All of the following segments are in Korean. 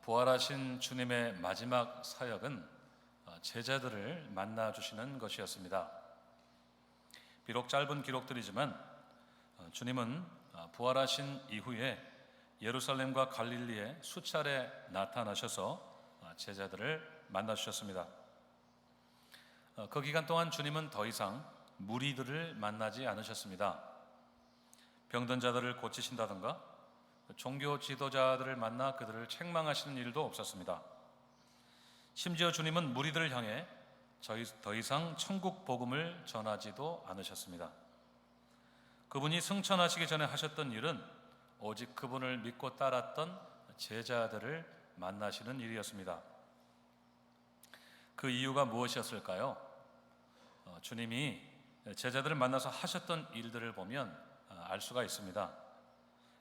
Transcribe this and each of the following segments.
부활하신 주님의 마지막 사역은 제자들을 만나 주시는 것이었습니다. 비록 짧은 기록들이지만 주님은 부활하신 이후에 예루살렘과 갈릴리에 수차례 나타나셔서 제자들을 만나 주셨습니다. 그 기간 동안 주님은 더 이상 무리들을 만나지 않으셨습니다. 병든 자들을 고치신다든가 종교 지도자들을 만나 그들을 책망하시는 일도 없었습니다. 심지어 주님은 무리들을 향해 더 이상 천국 복음을 전하지도 않으셨습니다. 그분이 승천하시기 전에 하셨던 일은 오직 그분을 믿고 따랐던 제자들을 만나시는 일이었습니다. 그 이유가 무엇이었을까요? 주님이 제자들을 만나서 하셨던 일들을 보면 알 수가 있습니다.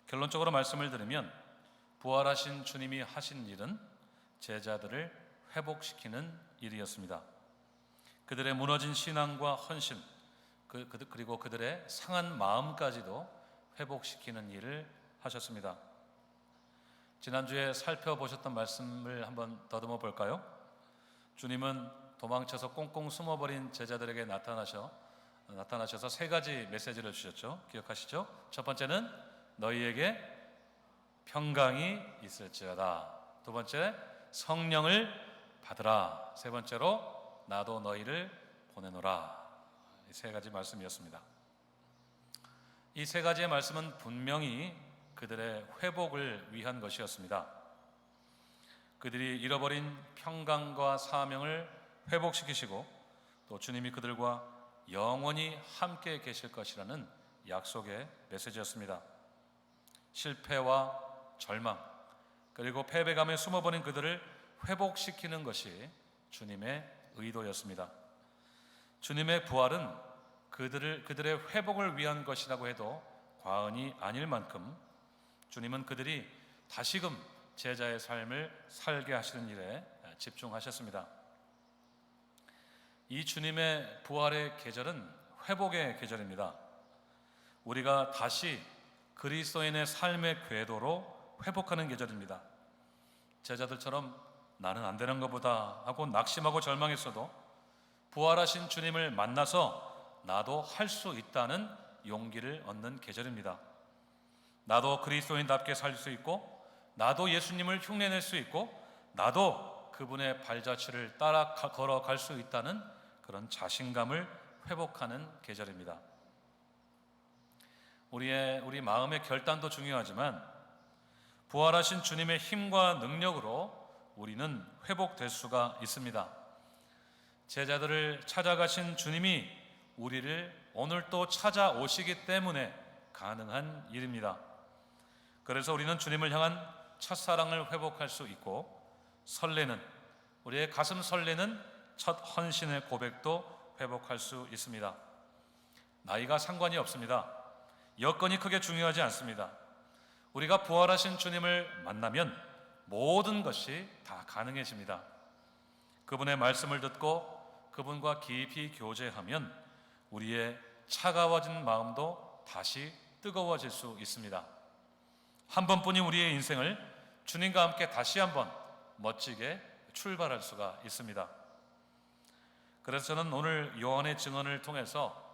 결론적으로 말씀을 드리면 부활하신 주님이 하신 일은 제자들을 회복시키는 일이었습니다. 그들의 무너진 신앙과 헌신 그리고 그들의 상한 마음까지도 회복시키는 일을 하셨습니다. 지난주에 살펴보셨던 말씀을 한번 더듬어 볼까요? 주님은 도망쳐서 꽁꽁 숨어버린 제자들에게 나타나셔서 세 가지 메시지를 주셨죠. 기억하시죠? 첫 번째는 너희에게 평강이 있을지어다. 두 번째, 성령을 받으라. 세 번째로 나도 너희를 보내노라. 이 세 가지 말씀이었습니다. 이 세 가지의 말씀은 분명히 그들의 회복을 위한 것이었습니다. 그들이 잃어버린 평강과 사명을 회복시키시고 또 주님이 그들과 영원히 함께 계실 것이라는 약속의 메시지였습니다. 실패와 절망 그리고 패배감에 숨어버린 그들을 회복시키는 것이 주님의 의도였습니다. 주님의 부활은 그들의 회복을 위한 것이라고 해도 과언이 아닐 만큼 주님은 그들이 다시금 제자의 삶을 살게 하시는 일에 집중하셨습니다. 이 주님의 부활의 계절은 회복의 계절입니다. 우리가 다시 그리스도인의 삶의 궤도로 회복하는 계절입니다. 제자들처럼 나는 안 되는 것보다 하고 낙심하고 절망했어도 부활하신 주님을 만나서 나도 할 수 있다는 용기를 얻는 계절입니다. 나도 그리스도인답게 살 수 있고 나도 예수님을 흉내낼 수 있고 나도 그분의 발자취를 따라 걸어갈 수 있다는 그런 자신감을 회복하는 계절입니다. 우리 마음의 결단도 중요하지만 부활하신 주님의 힘과 능력으로 우리는 회복될 수가 있습니다. 제자들을 찾아가신 주님이 우리를 오늘 또 찾아오시기 때문에 가능한 일입니다. 그래서 우리는 주님을 향한 첫사랑을 회복할 수 있고 우리의 가슴 설레는 첫 헌신의 고백도 회복할 수 있습니다. 나이가 상관이 없습니다. 여건이 크게 중요하지 않습니다. 우리가 부활하신 주님을 만나면 모든 것이 다 가능해집니다. 그분의 말씀을 듣고 그분과 깊이 교제하면 우리의 차가워진 마음도 다시 뜨거워질 수 있습니다. 한 번뿐인 우리의 인생을 주님과 함께 다시 한번 멋지게 출발할 수가 있습니다. 그래서 저는 오늘 요한의 증언을 통해서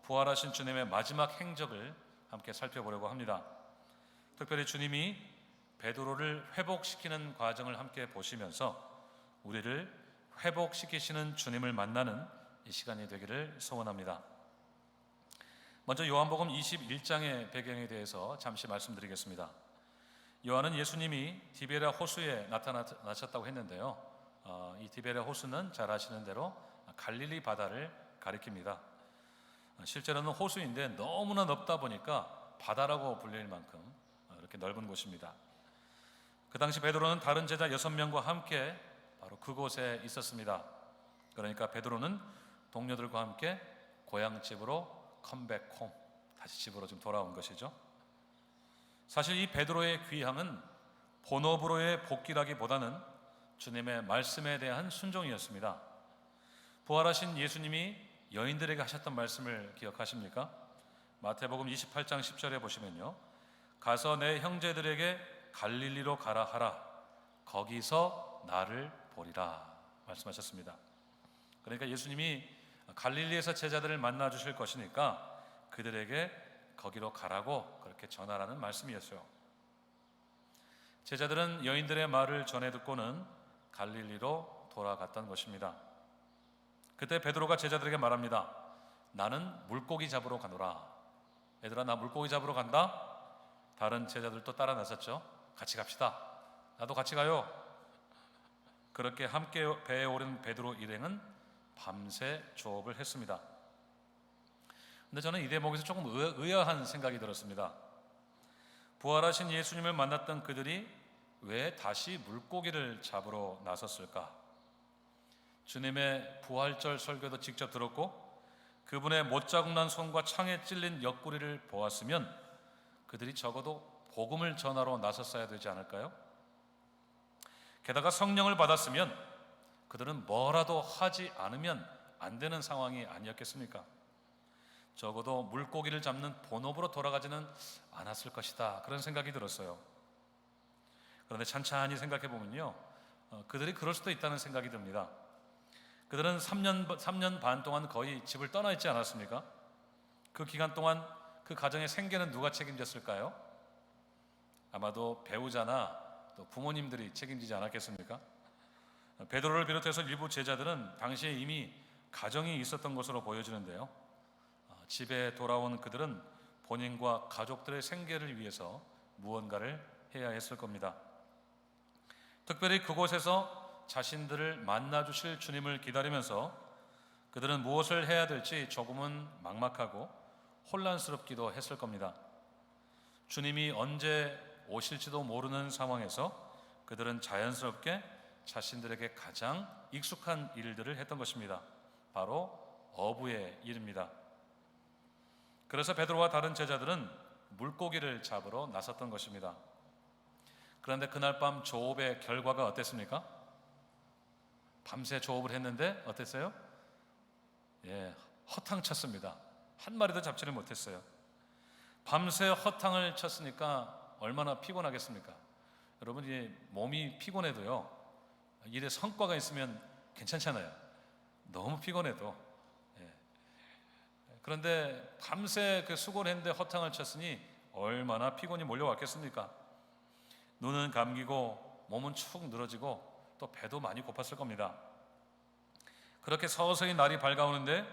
부활하신 주님의 마지막 행적을 함께 살펴보려고 합니다. 특별히 주님이 베드로를 회복시키는 과정을 함께 보시면서 우리를 회복시키시는 주님을 만나는 이 시간이 되기를 소원합니다. 먼저 요한복음 21장의 배경에 대해서 잠시 말씀드리겠습니다. 요한은 예수님이 디베랴 호수에 나타나셨다고 했는데요. 이 디베랴 호수는 잘 아시는 대로 갈릴리 바다를 가리킵니다. 실제로는 호수인데 너무나 넓다 보니까 바다라고 불릴 만큼 이렇게 넓은 곳입니다. 그 당시 베드로는 다른 제자 6명과 함께 바로 그곳에 있었습니다. 그러니까 베드로는 동료들과 함께 고향집으로 컴백홈, 다시 집으로 좀 돌아온 것이죠. 사실 이 베드로의 귀향은 본업으로의 복귀라기보다는 주님의 말씀에 대한 순종이었습니다. 부활하신 예수님이 여인들에게 하셨던 말씀을 기억하십니까? 마태복음 28장 10절에 보시면요, 가서 내 형제들에게 갈릴리로 가라 하라. 거기서 나를 보리라 말씀하셨습니다. 그러니까 예수님이 갈릴리에서 제자들을 만나 주실 것이니까 그들에게 거기로 가라고 그렇게 전하라는 말씀이었어요. 제자들은 여인들의 말을 전해 듣고는 갈릴리로 돌아갔던 것입니다. 그때 베드로가 제자들에게 말합니다. 나는 물고기 잡으러 가노라. 얘들아, 나 물고기 잡으러 간다. 다른 제자들도 따라 나섰죠. 같이 갑시다. 나도 같이 가요. 그렇게 함께 배에 오른 베드로 일행은 밤새 조업을 했습니다. 근데 저는 이 대목에서 조금 의아한 생각이 들었습니다. 부활하신 예수님을 만났던 그들이 왜 다시 물고기를 잡으러 나섰을까? 주님의 부활절 설교도 직접 들었고 그분의 못자국난 손과 창에 찔린 옆구리를 보았으면 그들이 적어도 복음을 전하러 나섰어야 되지 않을까요? 게다가 성령을 받았으면 그들은 뭐라도 하지 않으면 안 되는 상황이 아니었겠습니까? 적어도 물고기를 잡는 본업으로 돌아가지는 않았을 것이다, 그런 생각이 들었어요. 그런데 찬찬히 생각해 보면요, 그들이 그럴 수도 있다는 생각이 듭니다. 그들은 3년 반 동안 거의 집을 떠나 있지 않았습니까? 그 기간 동안 그 가정의 생계는 누가 책임졌을까요? 아마도 배우자나 또 부모님들이 책임지지 않았겠습니까? 베드로를 비롯해서 일부 제자들은 당시에 이미 가정이 있었던 것으로 보여지는데요, 집에 돌아온 그들은 본인과 가족들의 생계를 위해서 무언가를 해야 했을 겁니다. 특별히 그곳에서 자신들을 만나 주실 주님을 기다리면서 그들은 무엇을 해야 될지 조금은 막막하고 혼란스럽기도 했을 겁니다. 주님이 언제 오실지도 모르는 상황에서 그들은 자연스럽게 자신들에게 가장 익숙한 일들을 했던 것입니다. 바로 어부의 일입니다. 그래서 베드로와 다른 제자들은 물고기를 잡으러 나섰던 것입니다. 그런데 그날 밤 조업의 결과가 어땠습니까? 밤새 조업을 했는데 어땠어요? 허탕쳤습니다. 한 마리도 잡지를 못했어요. 밤새 허탕을 쳤으니까 얼마나 피곤하겠습니까? 여러분, 몸이 피곤해도요, 일에 성과가 있으면 괜찮잖아요. 너무 피곤해도. 그런데 밤새 그 수고를 했는데 허탕을 쳤으니 얼마나 피곤이 몰려왔겠습니까? 눈은 감기고 몸은 축 늘어지고 또 배도 많이 고팠을 겁니다. 그렇게 서서히 날이 밝아오는데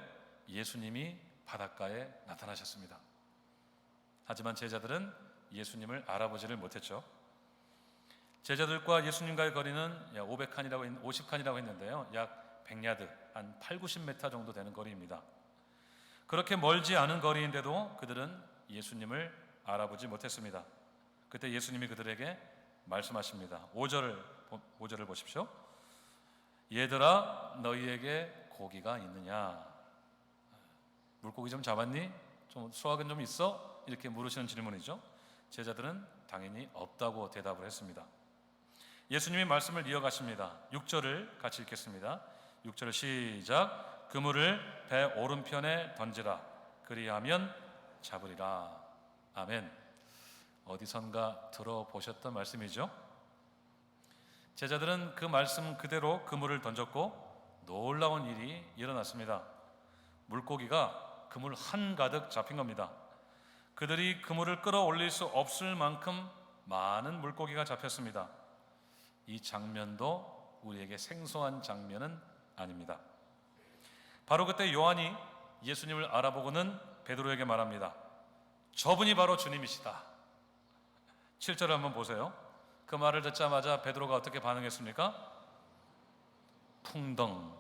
예수님이 바닷가에 나타나셨습니다. 하지만 제자들은 예수님을 알아보지를 못했죠. 제자들과 예수님과의 거리는 50칸이라고 했는데요, 약 100야드, 한 8, 90m 정도 되는 거리입니다. 그렇게 멀지 않은 거리인데도 그들은 예수님을 알아보지 못했습니다. 그때 예수님이 그들에게 말씀하십니다. 5절을 보십시오. 얘들아, 너희에게 고기가 있느냐? 물고기 좀 잡았니? 좀 수확은 좀 있어? 이렇게 물으시는 질문이죠. 제자들은 당연히 없다고 대답을 했습니다. 예수님이 말씀을 이어가십니다. 6절을 같이 읽겠습니다. 6절 시작. 그물을 배 오른편에 던지라. 그리하면 잡으리라. 아멘. 어디선가 들어보셨던 말씀이죠. 제자들은 그 말씀 그대로 그물을 던졌고 놀라운 일이 일어났습니다. 물고기가 그물 한가득 잡힌 겁니다. 그들이 그물을 끌어올릴 수 없을 만큼 많은 물고기가 잡혔습니다. 이 장면도 우리에게 생소한 장면은 아닙니다. 바로 그때 요한이 예수님을 알아보고는 베드로에게 말합니다. 저분이 바로 주님이시다. 7절을 한번 보세요. 그 말을 듣자마자 베드로가 어떻게 반응했습니까? 풍덩.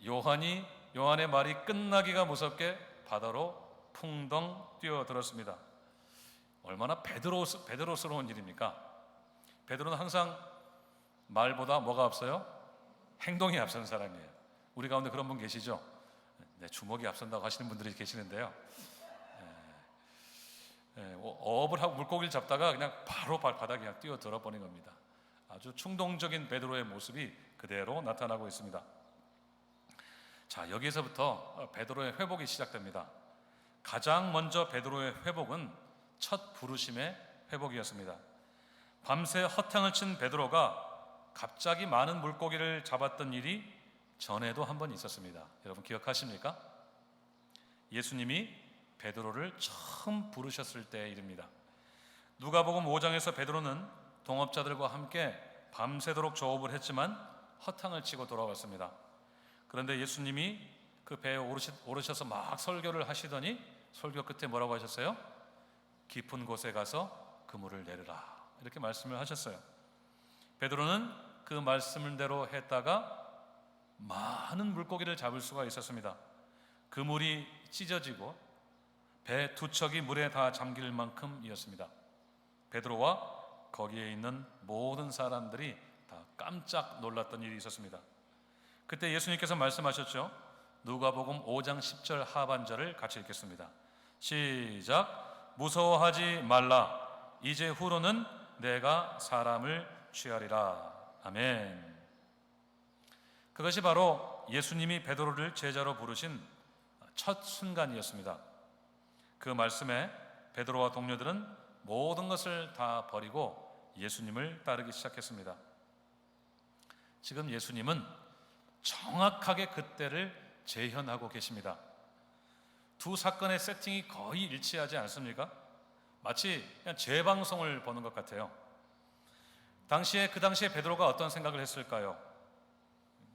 요한의 말이 끝나기가 무섭게 바다로 풍덩 뛰어들었습니다. 얼마나 베드로스러운 일입니까? 베드로는 항상 말보다 뭐가 앞서요? 행동이 앞서는 사람이에요. 우리 가운데 그런 분 계시죠? 주먹이 앞선다고 하시는 분들이 계시는데요, 어업을 하고 물고기를 잡다가 그냥 바로 바닥에 그냥 뛰어들어 버린 겁니다. 아주 충동적인 베드로의 모습이 그대로 나타나고 있습니다. 자, 여기에서부터 베드로의 회복이 시작됩니다. 가장 먼저 베드로의 회복은 첫 부르심의 회복이었습니다. 밤새 허탕을 친 베드로가 갑자기 많은 물고기를 잡았던 일이 전에도 한 번 있었습니다. 여러분 기억하십니까? 예수님이 베드로를 처음 부르셨을 때의 일입니다. 누가복음 5장에서 베드로는 동업자들과 함께 밤새도록 조업을 했지만 허탕을 치고 돌아왔습니다. 그런데 예수님이 그 배에 오르셔서 막 설교를 하시더니 설교 끝에 뭐라고 하셨어요? 깊은 곳에 가서 그물을 내리라, 이렇게 말씀을 하셨어요. 베드로는 그 말씀대로 했다가 많은 물고기를 잡을 수가 있었습니다. 그물이 찢어지고 배 두 척이 물에 다 잠길 만큼이었습니다. 베드로와 거기에 있는 모든 사람들이 다 깜짝 놀랐던 일이 있었습니다. 그때 예수님께서 말씀하셨죠. 누가복음 5장 10절 하반절을 같이 읽겠습니다. 시작. 무서워하지 말라. 이제 후로는 내가 사람을 취하리라. 아멘. 그것이 바로 예수님이 베드로를 제자로 부르신 첫 순간이었습니다. 그 말씀에 베드로와 동료들은 모든 것을 다 버리고 예수님을 따르기 시작했습니다. 지금 예수님은 정확하게 그때를 재현하고 계십니다. 두 사건의 세팅이 거의 일치하지 않습니까? 마치 그냥 재방송을 보는 것 같아요. 그 당시에 베드로가 어떤 생각을 했을까요?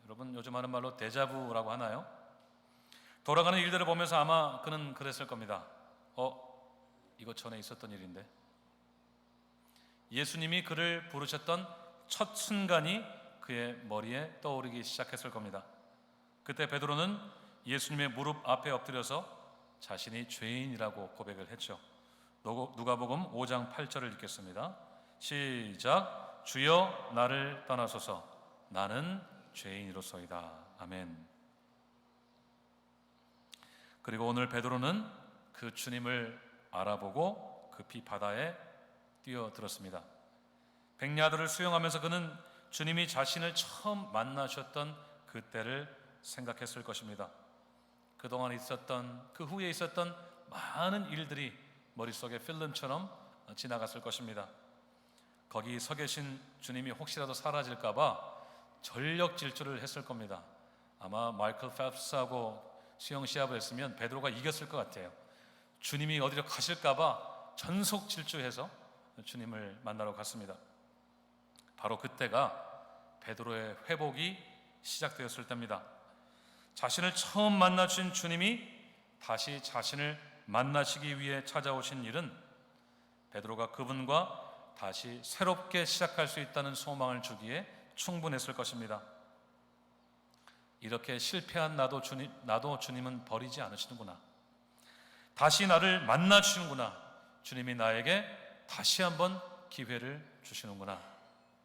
여러분 요즘 하는 말로 데자부라고 하나요? 돌아가는 일들을 보면서 아마 그는 그랬을 겁니다. 이거 전에 있었던 일인데. 예수님이 그를 부르셨던 첫 순간이 그의 머리에 떠오르기 시작했을 겁니다. 그때 베드로는 예수님의 무릎 앞에 엎드려서 자신이 죄인이라고 고백을 했죠. 누가복음 5장 8절을 읽겠습니다. 시작. 주여 나를 떠나소서. 나는 죄인이로소이다. 아멘. 그리고 오늘 베드로는 그 주님을 알아보고 급히 바다에 뛰어들었습니다. 백야들을 수영하면서 그는 주님이 자신을 처음 만나셨던 그때를 생각했을 것입니다. 그동안 있었던, 그 후에 있었던 많은 일들이 머릿속에 필름처럼 지나갔을 것입니다. 거기 서 계신 주님이 혹시라도 사라질까봐 전력 질주를 했을 겁니다. 아마 마이클 펠프스하고 수영 시합을 했으면 베드로가 이겼을 것 같아요. 주님이 어디로 가실까봐 전속 질주해서 주님을 만나러 갔습니다. 바로 그때가 베드로의 회복이 시작되었을 때입니다. 자신을 처음 만나 주신 주님이 다시 자신을 만나시기 위해 찾아오신 일은 베드로가 그분과 다시 새롭게 시작할 수 있다는 소망을 주기에 충분했을 것입니다. 이렇게 실패한 나도 주님은 버리지 않으시는구나. 다시 나를 만나 주시는구나. 주님이 나에게 다시 한번 기회를 주시는구나.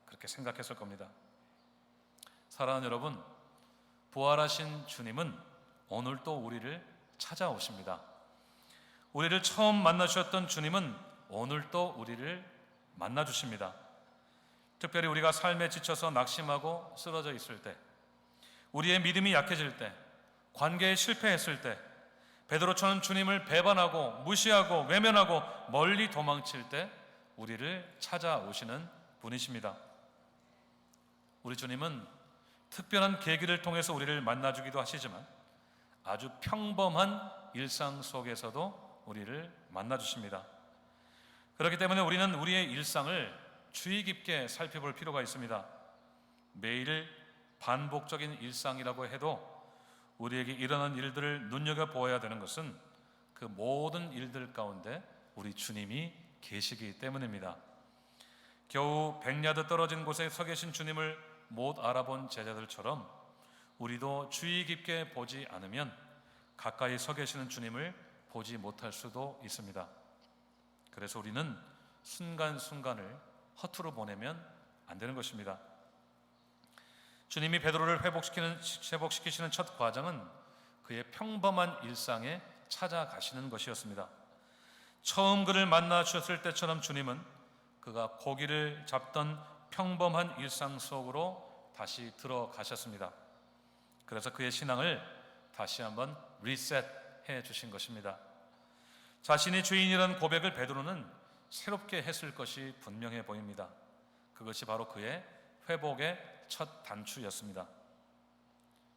그렇게 생각했을 겁니다. 사랑하는 여러분, 부활하신 주님은 오늘 또 우리를 찾아오십니다. 우리를 처음 만나 주셨던 주님은 오늘 또 우리를 만나 주십니다. 특별히 우리가 삶에 지쳐서 낙심하고 쓰러져 있을 때, 우리의 믿음이 약해질 때, 관계에 실패했을 때, 베드로처럼 주님을 배반하고 무시하고 외면하고 멀리 도망칠 때 우리를 찾아오시는 분이십니다. 우리 주님은 특별한 계기를 통해서 우리를 만나주기도 하시지만 아주 평범한 일상 속에서도 우리를 만나주십니다. 그렇기 때문에 우리는 우리의 일상을 주의 깊게 살펴볼 필요가 있습니다. 매일 반복적인 일상이라고 해도 우리에게 일어난 일들을 눈여겨보아야 되는 것은 그 모든 일들 가운데 우리 주님이 계시기 때문입니다. 겨우 100야드 떨어진 곳에 서 계신 주님을 못 알아본 제자들처럼 우리도 주의 깊게 보지 않으면 가까이 서 계시는 주님을 보지 못할 수도 있습니다. 그래서 우리는 순간순간을 허투루 보내면 안 되는 것입니다. 주님이 베드로를 회복시키시는 첫 과정은 그의 평범한 일상에 찾아가시는 것이었습니다. 처음 그를 만나 주셨을 때처럼 주님은 그가 고기를 잡던 평범한 일상 속으로 다시 들어가셨습니다. 그래서 그의 신앙을 다시 한번 리셋해 주신 것입니다. 자신이 죄인이라는 고백을 베드로는 새롭게 했을 것이 분명해 보입니다. 그것이 바로 그의 회복의 첫 단추였습니다.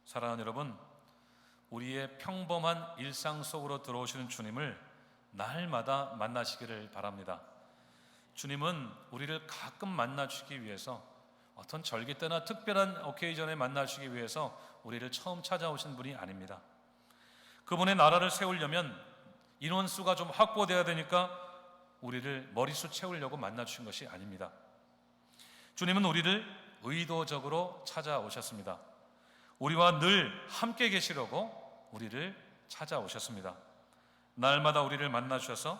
사랑하는 여러분, 우리의 평범한 일상 속으로 들어오시는 주님을 날마다 만나시기를 바랍니다. 주님은 우리를 가끔 만나주기 위해서, 어떤 절기 때나 특별한 오케이전에 만나주기 위해서 우리를 처음 찾아오신 분이 아닙니다. 그분의 나라를 세우려면 인원수가 좀 확보돼야 되니까 우리를 머릿수 채우려고 만나주신 것이 아닙니다. 주님은 우리를 의도적으로 찾아오셨습니다. 우리와 늘 함께 계시려고 우리를 찾아오셨습니다. 날마다 우리를 만나주셔서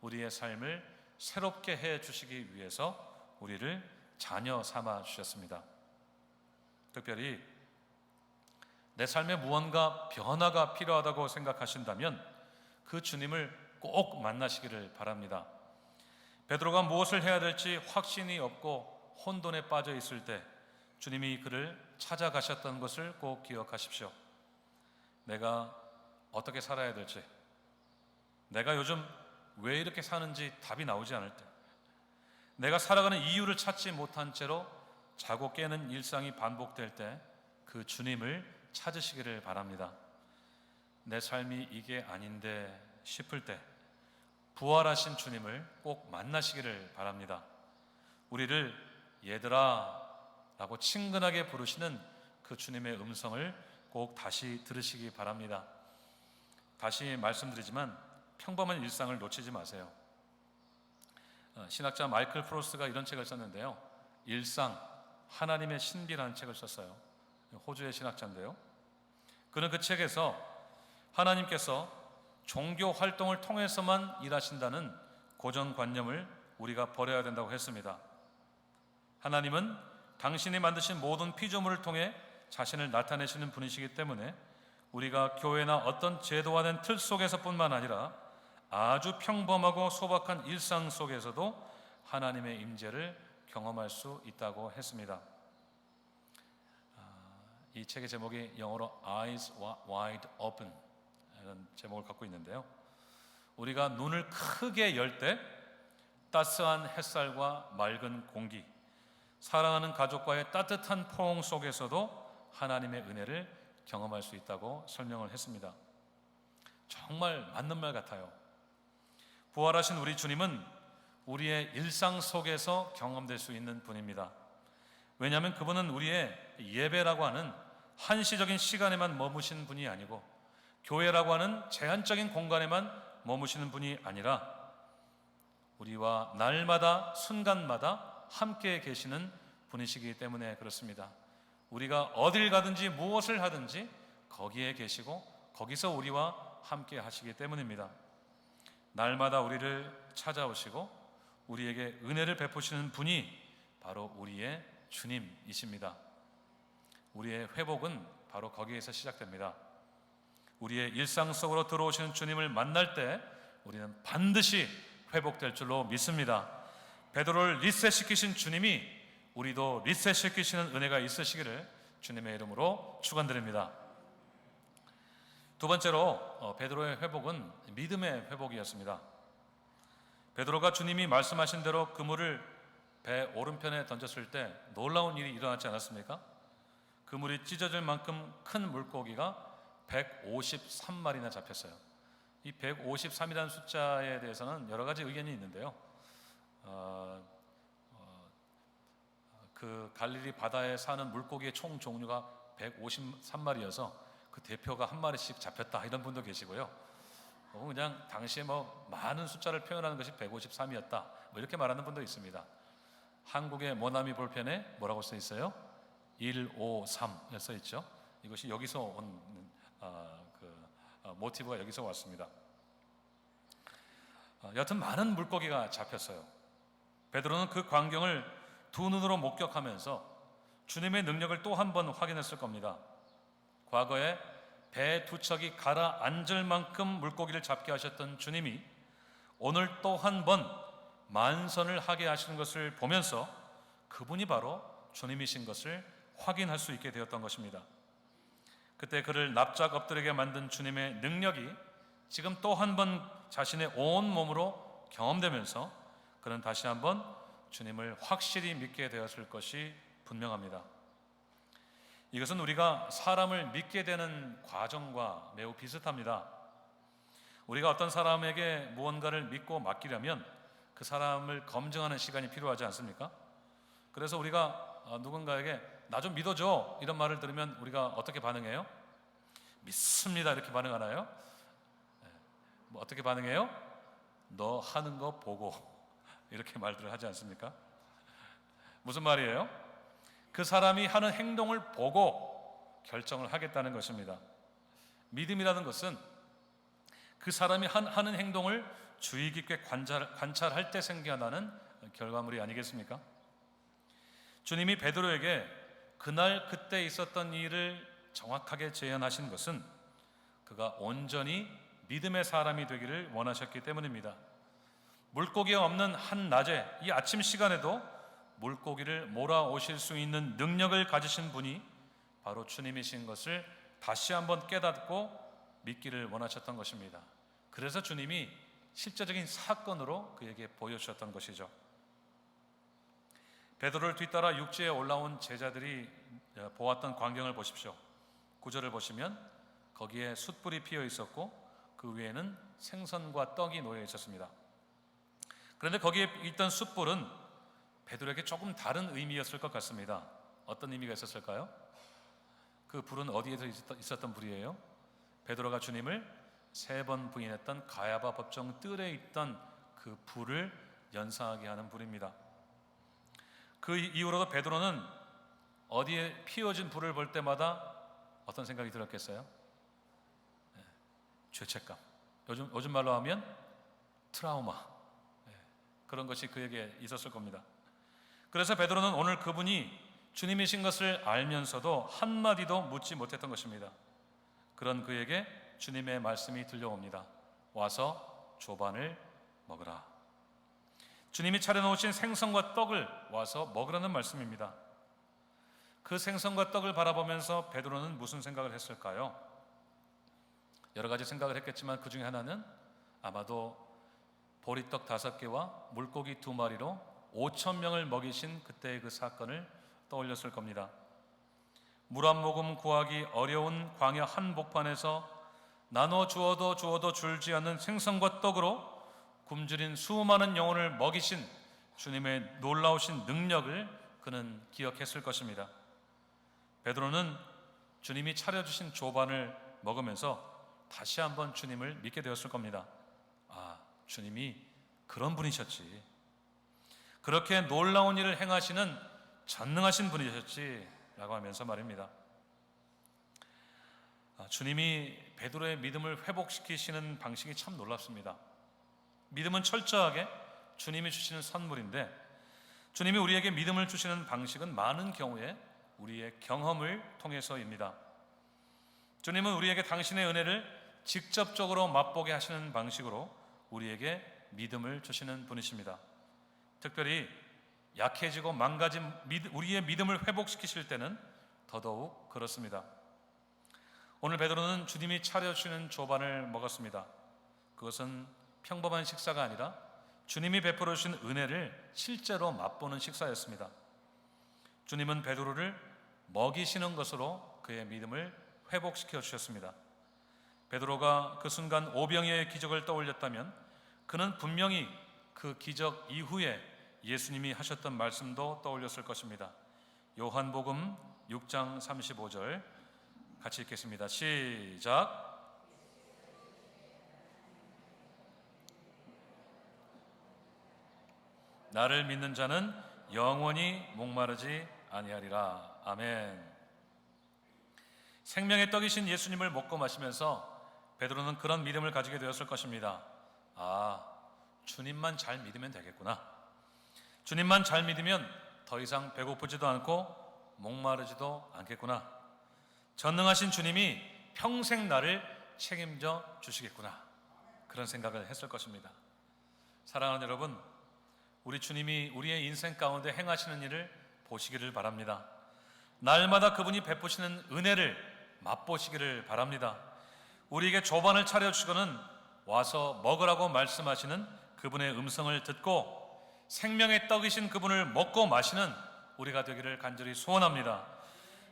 우리의 삶을 새롭게 해주시기 위해서 우리를 자녀 삼아 주셨습니다. 특별히 내 삶에 무언가 변화가 필요하다고 생각하신다면 그 주님을 꼭 만나시기를 바랍니다. 베드로가 무엇을 해야 될지 확신이 없고 혼돈에 빠져 있을 때 주님이 그를 찾아가셨던 것을 꼭 기억하십시오. 내가 어떻게 살아야 될지, 내가 요즘 왜 이렇게 사는지 답이 나오지 않을 때, 내가 살아가는 이유를 찾지 못한 채로 자고 깨는 일상이 반복될 때 그 주님을 찾으시기를 바랍니다. 내 삶이 이게 아닌데 싶을 때 부활하신 주님을 꼭 만나시기를 바랍니다. 우리를 얘들아 라고 친근하게 부르시는 그 주님의 음성을 꼭 다시 들으시기 바랍니다. 다시 말씀드리지만 평범한 일상을 놓치지 마세요. 신학자 마이클 프로스트가 이런 책을 썼는데요, 일상, 하나님의 신비라는 책을 썼어요. 호주의 신학자인데요, 그는 그 책에서 하나님께서 종교 활동을 통해서만 일하신다는 고정관념을 우리가 버려야 된다고 했습니다. 하나님은 당신이 만드신 모든 피조물을 통해 자신을 나타내시는 분이시기 때문에 우리가 교회나 어떤 제도화된 틀 속에서뿐만 아니라 아주 평범하고 소박한 일상 속에서도 하나님의 임재를 경험할 수 있다고 했습니다. 이 책의 제목이 영어로 Eyes Wide Open 이런 제목을 갖고 있는데요, 우리가 눈을 크게 열 때 따스한 햇살과 맑은 공기, 사랑하는 가족과의 따뜻한 포옹 속에서도 하나님의 은혜를 경험할 수 있다고 설명을 했습니다. 정말 맞는 말 같아요. 부활하신 우리 주님은 우리의 일상 속에서 경험될 수 있는 분입니다. 왜냐하면 그분은 우리의 예배라고 하는 한시적인 시간에만 머무신 분이 아니고, 교회라고 하는 제한적인 공간에만 머무시는 분이 아니라 우리와 날마다 순간마다 함께 계시는 분이시기 때문에 그렇습니다. 우리가 어딜 가든지 무엇을 하든지 거기에 계시고 거기서 우리와 함께 하시기 때문입니다. 날마다 우리를 찾아오시고 우리에게 은혜를 베푸시는 분이 바로 우리의 주님이십니다. 우리의 회복은 바로 거기에서 시작됩니다. 우리의 일상 속으로 들어오시는 주님을 만날 때 우리는 반드시 회복될 줄로 믿습니다. 베드로를 리셋시키신 주님이 우리도 리셋시키시는 은혜가 있으시기를 주님의 이름으로 축원드립니다. 두 번째로 베드로의 회복은 믿음의 회복이었습니다. 베드로가 주님이 말씀하신 대로 그물을 배 오른편에 던졌을 때 놀라운 일이 일어났지 않았습니까? 그물이 찢어질 만큼 큰 물고기가 153마리나 잡혔어요. 이 153이라는 숫자에 대해서는 여러 가지 의견이 있는데요, 그 갈릴리 바다에 사는 물고기의 총 종류가 153마리여서 그 대표가 한 마리씩 잡혔다 이런 분도 계시고요, 그냥 당시에 많은 숫자를 표현하는 것이 153이었다 뭐 이렇게 말하는 분도 있습니다. 한국의 모나미 볼펜에 뭐라고 써 있어요? 153 써 있죠. 이것이 여기서 온 모티브가 여기서 왔습니다. 여튼 많은 물고기가 잡혔어요. 베드로는 그 광경을 두 눈으로 목격하면서 주님의 능력을 또 한 번 확인했을 겁니다. 과거에 배 두 척이 가라앉을 만큼 물고기를 잡게 하셨던 주님이 오늘 또 한 번 만선을 하게 하시는 것을 보면서 그분이 바로 주님이신 것을 확인할 수 있게 되었던 것입니다. 그때 그를 납작 엎드리게 만든 주님의 능력이 지금 또 한 번 자신의 온 몸으로 경험되면서 그는 다시 한번 주님을 확실히 믿게 되었을 것이 분명합니다. 이것은 우리가 사람을 믿게 되는 과정과 매우 비슷합니다. 우리가 어떤 사람에게 무언가를 믿고 맡기려면 그 사람을 검증하는 시간이 필요하지 않습니까? 그래서 우리가 누군가에게 나 좀 믿어줘 이런 말을 들으면 우리가 어떻게 반응해요? 믿습니다 이렇게 반응하나요? 어떻게 반응해요? 너 하는 거 보고 이렇게 말들을 하지 않습니까? 무슨 말이에요? 그 사람이 하는 행동을 보고 결정을 하겠다는 것입니다. 믿음이라는 것은 그 사람이 하는 행동을 주의 깊게 관찰할 때 생겨나는 결과물이 아니겠습니까? 주님이 베드로에게 그날 그때 있었던 일을 정확하게 재현하신 것은 그가 온전히 믿음의 사람이 되기를 원하셨기 때문입니다. 물고기가 없는 한낮에 이 아침 시간에도 물고기를 몰아오실 수 있는 능력을 가지신 분이 바로 주님이신 것을 다시 한번 깨닫고 믿기를 원하셨던 것입니다. 그래서 주님이 실제적인 사건으로 그에게 보여주셨던 것이죠. 베드로를 뒤따라 육지에 올라온 제자들이 보았던 광경을 보십시오. 9절을 보시면 거기에 숯불이 피어 있었고 그 위에는 생선과 떡이 놓여 있었습니다. 그런데 거기에 있던 숯불은 베드로에게 조금 다른 의미였을 것 같습니다. 어떤 의미가 있었을까요? 그 불은 어디에서 있었던 불이에요? 베드로가 주님을 3번 부인했던 가야바 법정 뜰에 있던 그 불을 연상하게 하는 불입니다. 그 이후로도 베드로는 어디에 피어진 불을 볼 때마다 어떤 생각이 들었겠어요? 죄책감. 요즘 말로 하면 트라우마. 그런 것이 그에게 있었을 겁니다. 그래서 베드로는 오늘 그분이 주님이신 것을 알면서도 한마디도 묻지 못했던 것입니다. 그런 그에게 주님의 말씀이 들려옵니다. 와서 조반을 먹으라. 주님이 차려놓으신 생선과 떡을 와서 먹으라는 말씀입니다. 그 생선과 떡을 바라보면서 베드로는 무슨 생각을 했을까요? 여러 가지 생각을 했겠지만 그 중에 하나는 아마도 보리떡 5개와 물고기 2마리로 5,000명을 먹이신 그때의 그 사건을 떠올렸을 겁니다. 물 한 모금 구하기 어려운 광야 한복판에서 나눠 주어도 줄지 않는 생선과 떡으로 굶주린 수많은 영혼을 먹이신 주님의 놀라우신 능력을 그는 기억했을 것입니다. 베드로는 주님이 차려주신 조반을 먹으면서 다시 한번 주님을 믿게 되었을 겁니다. 아, 주님이 그런 분이셨지. 그렇게 놀라운 일을 행하시는 전능하신 분이셨지 라고 하면서 말입니다. 주님이 베드로의 믿음을 회복시키시는 방식이 참 놀랍습니다. 믿음은 철저하게 주님이 주시는 선물인데 주님이 우리에게 믿음을 주시는 방식은 많은 경우에 우리의 경험을 통해서입니다. 주님은 우리에게 당신의 은혜를 직접적으로 맛보게 하시는 방식으로 우리에게 믿음을 주시는 분이십니다. 특별히 약해지고 망가진 우리의 믿음을 회복시키실 때는 더더욱 그렇습니다. 오늘 베드로는 주님이 차려주시는 조반을 먹었습니다. 그것은 평범한 식사가 아니라 주님이 베풀어 주신 은혜를 실제로 맛보는 식사였습니다. 주님은 베드로를 먹이시는 것으로 그의 믿음을 회복시켜 주셨습니다. 베드로가 그 순간 오병이어의 기적을 떠올렸다면 그는 분명히 그 기적 이후에 예수님이 하셨던 말씀도 떠올렸을 것입니다. 요한복음 6장 35절 같이 읽겠습니다. 시작. 나를 믿는 자는 영원히 목마르지 아니하리라. 아멘. 생명의 떡이신 예수님을 먹고 마시면서 베드로는 그런 믿음을 가지게 되었을 것입니다. 아, 주님만 잘 믿으면 되겠구나. 주님만 잘 믿으면 더 이상 배고프지도 않고 목마르지도 않겠구나. 전능하신 주님이 평생 나를 책임져 주시겠구나. 그런 생각을 했을 것입니다. 사랑하는 여러분, 우리 주님이 우리의 인생 가운데 행하시는 일을 보시기를 바랍니다. 날마다 그분이 베푸시는 은혜를 맛보시기를 바랍니다. 우리에게 조반을 차려주시고는 와서 먹으라고 말씀하시는 그분의 음성을 듣고 생명의 떡이신 그분을 먹고 마시는 우리가 되기를 간절히 소원합니다.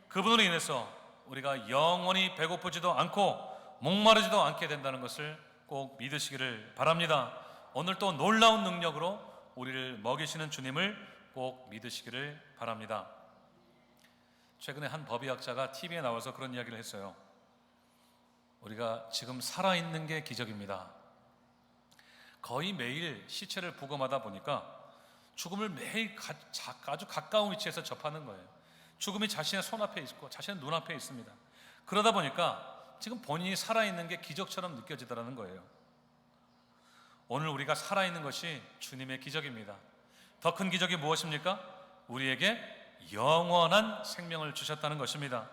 그분으로 인해서 우리가 영원히 배고프지도 않고 목마르지도 않게 된다는 것을 꼭 믿으시기를 바랍니다. 오늘 또 놀라운 능력으로 우리를 먹이시는 주님을 꼭 믿으시기를 바랍니다. 최근에 한 법의학자가 TV에 나와서 그런 이야기를 했어요. 우리가 지금 살아있는 게 기적입니다. 거의 매일 시체를 부검하다 보니까 죽음을 매일 아주 가까운 위치에서 접하는 거예요. 죽음이 자신의 손앞에 있고 자신의 눈앞에 있습니다. 그러다 보니까 지금 본인이 살아있는 게 기적처럼 느껴지더라는 거예요. 오늘 우리가 살아있는 것이 주님의 기적입니다. 더 큰 기적이 무엇입니까? 우리에게 영원한 생명을 주셨다는 것입니다.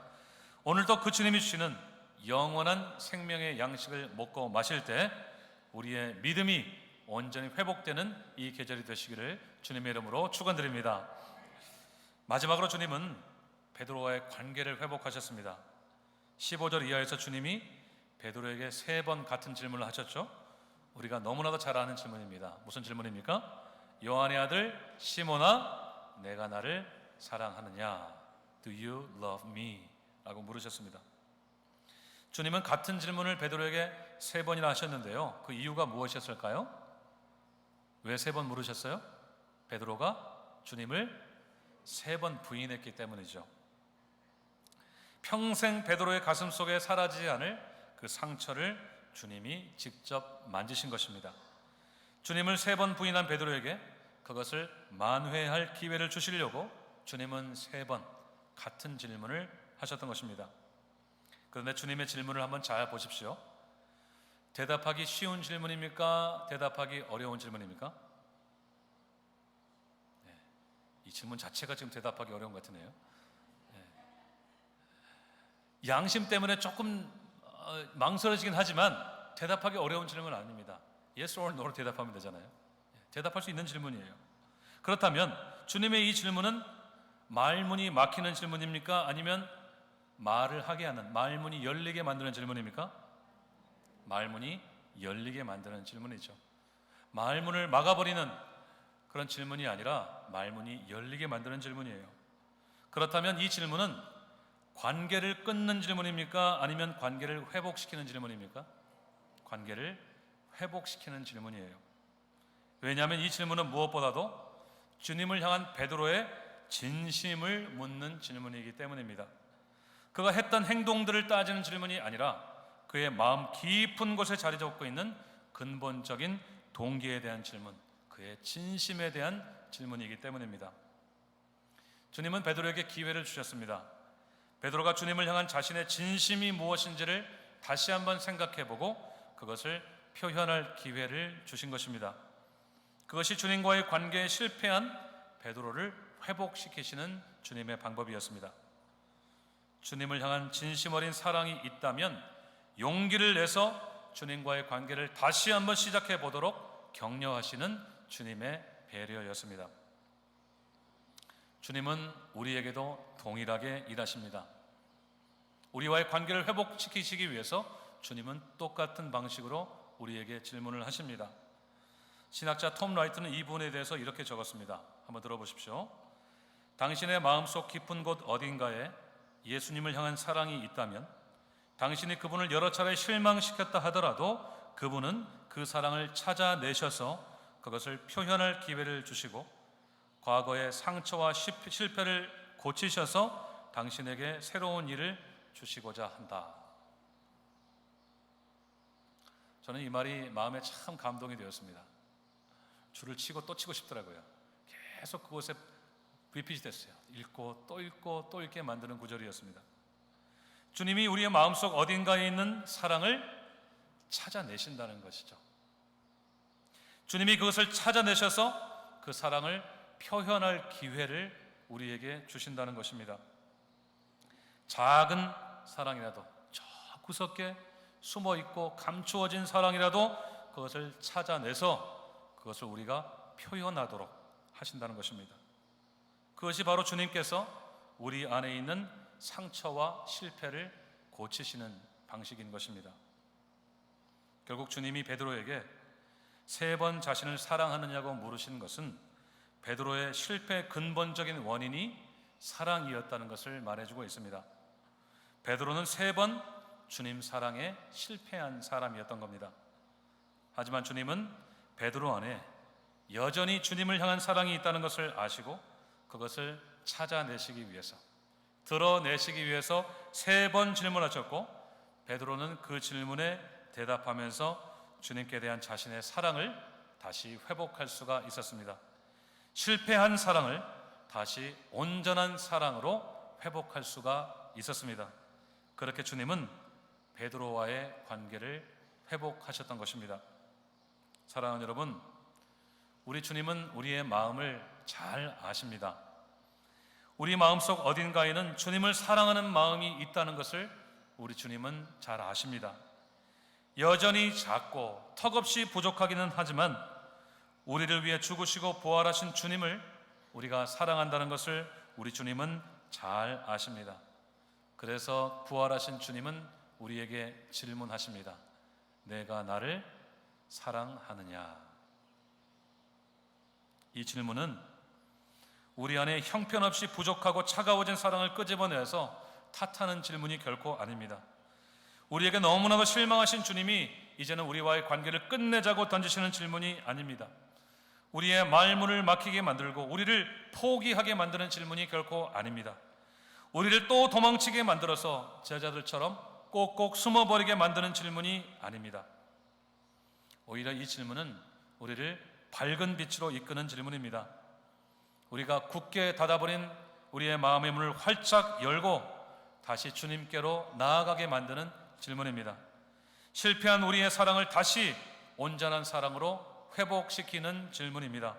오늘도 그 주님이 주시는 영원한 생명의 양식을 먹고 마실 때 우리의 믿음이 온전히 회복되는 이 계절이 되시기를 주님의 이름으로 축원드립니다. 마지막으로 주님은 베드로와의 관계를 회복하셨습니다. 15절 이하에서 주님이 베드로에게 3번 같은 질문을 하셨죠. 우리가 너무나도 잘 아는 질문입니다. 무슨 질문입니까? 요한의 아들 시몬아, 내가 나를 사랑하느냐? Do you love me? 라고 물으셨습니다. 주님은 같은 질문을 베드로에게 3번이나 하셨는데요. 그 이유가 무엇이었을까요? 왜 3번 물으셨어요? 베드로가 주님을 3번 부인했기 때문이죠. 평생 베드로의 가슴 속에 사라지지 않을 그 상처를 주님이 직접 만지신 것입니다. 주님을 3번 부인한 베드로에게 그것을 만회할 기회를 주시려고 주님은 3번 같은 질문을 하셨던 것입니다. 그런데 주님의 질문을 한번 잘 보십시오. 대답하기 쉬운 질문입니까? 대답하기 어려운 질문입니까? 네, 이 질문 자체가 지금 대답하기 어려운 것 같으네요. 네. 양심 때문에 조금 망설여지긴 하지만 대답하기 어려운 질문은 아닙니다. Yes or No로 대답하면 되잖아요. 대답할 수 있는 질문이에요. 그렇다면 주님의 이 질문은 말문이 막히는 질문입니까? 아니면 말을 하게 하는, 말문이 열리게 만드는 질문입니까? 말문이 열리게 만드는 질문이죠. 말문을 막아버리는 그런 질문이 아니라 말문이 열리게 만드는 질문이에요. 그렇다면 이 질문은 관계를 끊는 질문입니까? 아니면 관계를 회복시키는 질문입니까? 관계를 회복시키는 질문이에요. 왜냐하면 이 질문은 무엇보다도 주님을 향한 베드로의 진심을 묻는 질문이기 때문입니다. 그가 했던 행동들을 따지는 질문이 아니라 그의 마음 깊은 곳에 자리 잡고 있는 근본적인 동기에 대한 질문, 그의 진심에 대한 질문이기 때문입니다. 주님은 베드로에게 기회를 주셨습니다. 베드로가 주님을 향한 자신의 진심이 무엇인지를 다시 한번 생각해보고 그것을 표현할 기회를 주신 것입니다. 그것이 주님과의 관계에 실패한 베드로를 회복시키시는 주님의 방법이었습니다. 주님을 향한 진심 어린 사랑이 있다면 용기를 내서 주님과의 관계를 다시 한번 시작해 보도록 격려하시는 주님의 배려였습니다. 주님은 우리에게도 동일하게 일하십니다. 우리와의 관계를 회복시키시기 위해서 주님은 똑같은 방식으로 우리에게 질문을 하십니다. 신학자 톰 라이트는 이 부분에 대해서 이렇게 적었습니다. 한번 들어보십시오. 당신의 마음속 깊은 곳 어딘가에 예수님을 향한 사랑이 있다면 당신이 그분을 여러 차례 실망시켰다 하더라도 그분은 그 사랑을 찾아내셔서 그것을 표현할 기회를 주시고 과거의 상처와 실패를 고치셔서 당신에게 새로운 일을 주시고자 한다. 저는 이 말이 마음에 참 감동이 되었습니다. 줄을 치고 또 치고 싶더라고요. 계속 그곳에 리핏이 됐어요. 읽고 또 읽게 만드는 구절이었습니다. 주님이 우리의 마음속 어딘가에 있는 사랑을 찾아내신다는 것이죠. 주님이 그것을 찾아내셔서 그 사랑을 표현할 기회를 우리에게 주신다는 것입니다. 작은 사랑이라도, 저 구석에 숨어있고 감추어진 사랑이라도 그것을 찾아내서 그것을 우리가 표현하도록 하신다는 것입니다. 그것이 바로 주님께서 우리 안에 있는 상처와 실패를 고치시는 방식인 것입니다. 결국 주님이 베드로에게 3번 자신을 사랑하느냐고 물으신 것은 베드로의 실패의 근본적인 원인이 사랑이었다는 것을 말해주고 있습니다. 베드로는 3번 주님 사랑에 실패한 사람이었던 겁니다. 하지만 주님은 베드로 안에 여전히 주님을 향한 사랑이 있다는 것을 아시고 그것을 찾아내시기 위해서, 드러내시기 위해서 3번 질문하셨고, 베드로는 그 질문에 대답하면서 주님께 대한 자신의 사랑을 다시 회복할 수가 있었습니다. 실패한 사랑을 다시 온전한 사랑으로 회복할 수가 있었습니다. 그렇게 주님은 베드로와의 관계를 회복하셨던 것입니다. 사랑하는 여러분, 우리 주님은 우리의 마음을 잘 아십니다. 우리 마음속 어딘가에는 주님을 사랑하는 마음이 있다는 것을 우리 주님은 잘 아십니다. 여전히 작고 턱없이 부족하기는 하지만 우리를 위해 죽으시고 부활하신 주님을 우리가 사랑한다는 것을 우리 주님은 잘 아십니다. 그래서 부활하신 주님은 우리에게 질문하십니다. 내가 나를 사랑하느냐? 이 질문은 우리 안에 형편없이 부족하고 차가워진 사랑을 끄집어내서 탓하는 질문이 결코 아닙니다. 우리에게 너무나도 실망하신 주님이 이제는 우리와의 관계를 끝내자고 던지시는 질문이 아닙니다. 우리의 말문을 막히게 만들고 우리를 포기하게 만드는 질문이 결코 아닙니다. 우리를 또 도망치게 만들어서 제자들처럼 꼭꼭 숨어버리게 만드는 질문이 아닙니다. 오히려 이 질문은 우리를 밝은 빛으로 이끄는 질문입니다. 우리가 굳게 닫아버린 우리의 마음의 문을 활짝 열고 다시 주님께로 나아가게 만드는 질문입니다. 실패한 우리의 사랑을 다시 온전한 사랑으로 회복시키는 질문입니다.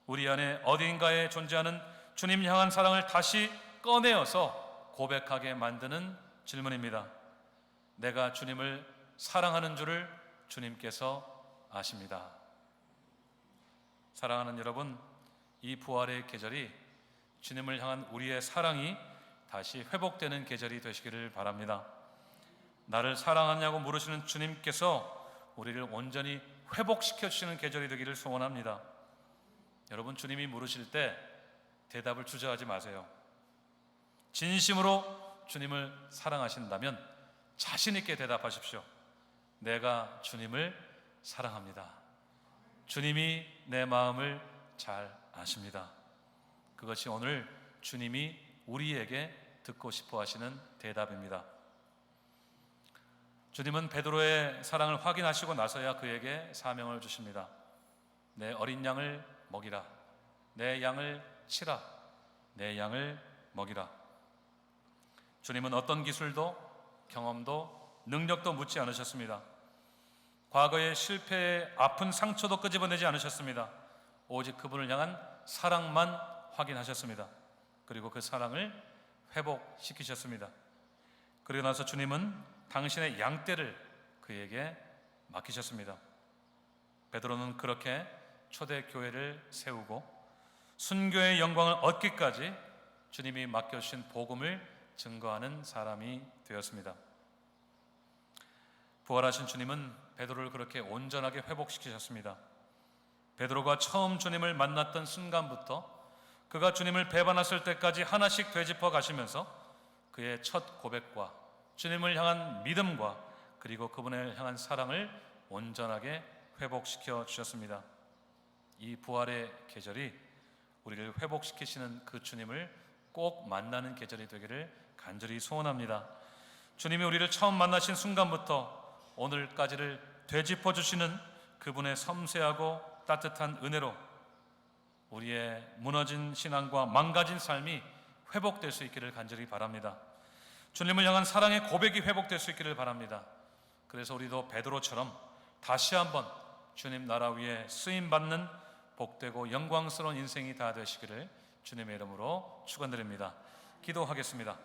우리 안에 어딘가에 존재하는 주님 향한 사랑을 다시 꺼내어서 고백하게 만드는 질문입니다. 내가 주님을 사랑하는 줄을 주님께서 아십니다. 사랑하는 여러분, 이 부활의 계절이 주님을 향한 우리의 사랑이 다시 회복되는 계절이 되시기를 바랍니다. 나를 사랑하냐고 물으시는 주님께서 우리를 온전히 회복시켜 주시는 계절이 되기를 소원합니다. 여러분, 주님이 물으실 때 대답을 주저하지 마세요. 진심으로 주님을 사랑하신다면 자신 있게 대답하십시오. 내가 주님을 사랑합니다. 주님이 내 마음을 잘 아십니다. 그것이 오늘 주님이 우리에게 듣고 싶어 하시는 대답입니다. 주님은 베드로의 사랑을 확인하시고 나서야 그에게 사명을 주십니다. 내 어린 양을 먹이라. 내 양을 치라. 내 양을 먹이라. 주님은 어떤 기술도 경험도 능력도 묻지 않으셨습니다. 과거의 실패의 아픈 상처도 끄집어내지 않으셨습니다. 오직 그분을 향한 사랑만 확인하셨습니다. 그리고 그 사랑을 회복시키셨습니다. 그리고 나서 주님은 당신의 양떼를 그에게 맡기셨습니다. 베드로는 그렇게 초대교회를 세우고 순교의 영광을 얻기까지 주님이 맡겨주신 복음을 증거하는 사람이 되었습니다. 부활하신 주님은 베드로를 그렇게 온전하게 회복시키셨습니다. 베드로가 처음 주님을 만났던 순간부터 그가 주님을 배반했을 때까지 하나씩 되짚어 가시면서 그의 첫 고백과 주님을 향한 믿음과 그리고 그분을 향한 사랑을 온전하게 회복시켜 주셨습니다. 이 부활의 계절이 우리를 회복시키시는 그 주님을 꼭 만나는 계절이 되기를 간절히 소원합니다. 주님이 우리를 처음 만나신 순간부터 오늘까지를 되짚어 주시는 그분의 섬세하고 따뜻한 은혜로 우리의 무너진 신앙과 망가진 삶이 회복될 수 있기를 간절히 바랍니다. 주님을 향한 사랑의 고백이 회복될 수 있기를 바랍니다. 그래서 우리도 베드로처럼 다시 한번 주님 나라 위에 쓰임받는 복되고 영광스러운 인생이 다 되시기를 주님의 이름으로 축원드립니다. 기도하겠습니다.